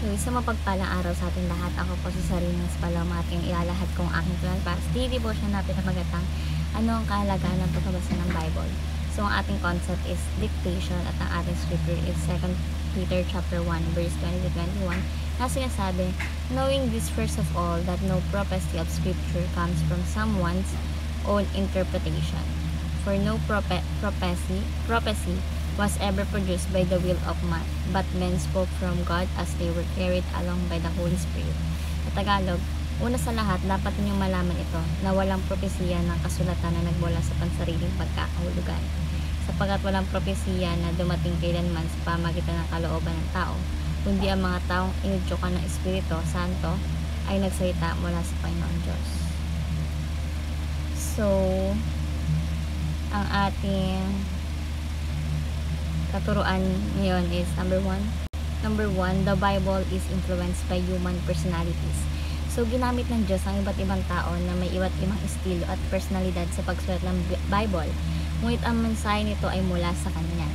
So, isang mapagpalang araw sa ating lahat. Ako po si Sarina Spaloma at yung ilalahad kong aking plan para sa daily devotion na pinamagatang ano ang kahalagahan ng pagbabasa ng Bible. So, ang ating concept is dictation at ang ating scripture is 2 Peter chapter 1 verse 20-21 na sinasabi, knowing this first of all, that no prophecy of scripture comes from someone's own interpretation. For no prophecy was ever produced by the will of man, but men spoke from God as they were carried along by the Holy Spirit. Sa Tagalog, una sa lahat, dapat ninyong malaman ito na walang propesiya ng kasulatan na nagmula sa pansariling pagkakahulugan. Sapagkat walang propesiya na dumating kailanman sa pamagitan ng kalooban ng tao, kundi ang mga taong inudyokan ng Espiritu Santo ay nagsalita mula sa Panginoon Diyos. So, ang ating katuruan ngayon is number one, the Bible is influenced by human personalities. So, ginamit ng Diyos ang iba't ibang tao na may iba't ibang estilo at personalidad sa pagsulat ng Bible. Ngunit ang mensahe nito ay mula sa Kanya.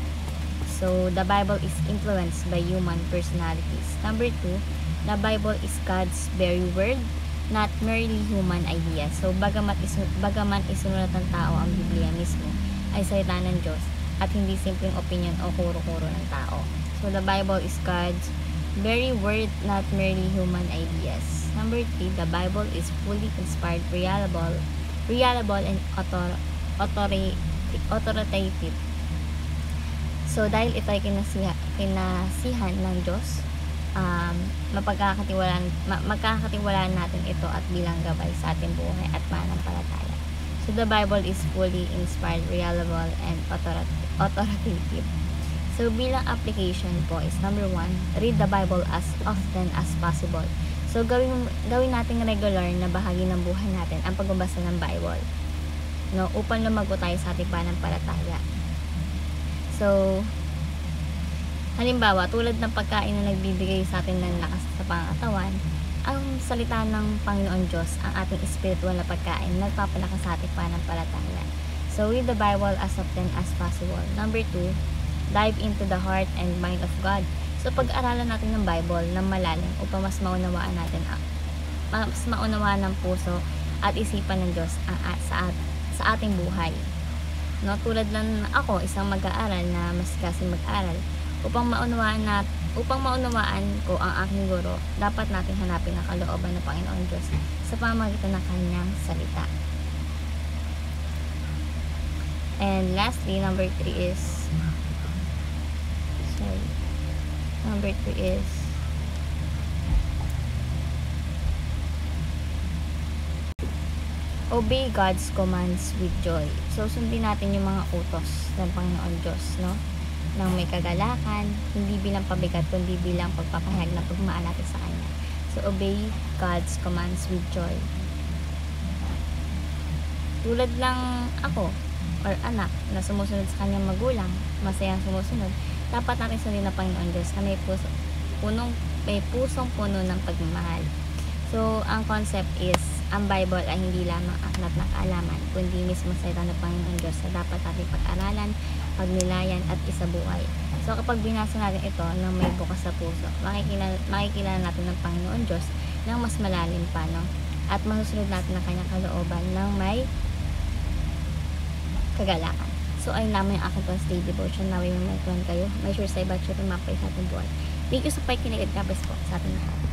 So, the Bible is influenced by human personalities. Number 2, the Bible is God's very word, not merely human ideas. So, bagaman isinulat ng tao ang Biblia mismo, ay salita ng Diyos at hindi simpleng opinion o kuro-kuro ng tao. So, the Bible is God's very word, not merely human ideas. Number 3, the Bible is fully inspired, reliable and authoritative. So, dahil ito ay kinasihan ng Diyos, magkakatiwalaan natin ito at bilang gabay sa ating buhay at pananampalataya. So, the Bible is fully inspired, reliable, and authoritative. So, bilang application po is number 1, read the Bible as often as possible. So, gawin natin regular na bahagi ng buhay natin ang pagbabasa ng Bible, no, upang lumago tayo sa ating pananampalataya. So, halimbawa, tulad ng pagkain na nagbibigay sa atin ng lakas sa pangatawan, ang salita ng Panginoon Diyos, ang ating spiritual na pagkain, nagpapalakas sa ating pananampalataya. So, read the Bible as often as possible. Number 2, dive into the heart and mind of God. So, pag-aralan natin ng Bible ng malalim upang mas maunawaan ng puso at isipan ng Diyos sa ating buhay. No, tulad lang ako, isang mag-aaral na mas kasi mag-aral. Upang maunawaan ko ang aking guro, dapat natin hanapin ang kalooban ng Panginoon Diyos sa pamamagitan ng Kanyang salita. And lastly, number 3 is obey God's commands with joy. So, sundin natin yung mga utos ng Panginoon Diyos, no? Nang may kagalakan, hindi bilang pabigat, kundi bilang pagpapahayag ng pagmamahal natin sa Kanya. So, obey God's commands with joy. Tulad lang ako, or anak, na sumusunod sa kanyang magulang, masayang sumusunod, dapat natin sundin ng Panginoon Diyos na may pusong puno ng pagmamahal. So, ang concept is, ang Bible ay hindi lamang aklat ng kaalaman, kundi mismo salita ng Panginoon Diyos na dapat natin pag-aralan, pagnilayan at isabuhay. So, kapag binasa natin ito ng may bukas sa puso, makikilala natin ng Panginoon Diyos ng mas malalim pa, no? At masusunod natin ang kanyang kalooban ng may kagalakan. So, ayun lamang yung aking daily devotion. Naway may mga kayo. May sure sa iba at sure mapay sa ating buhay. Thank you sa pakikinig at God bless po sa ating lahat.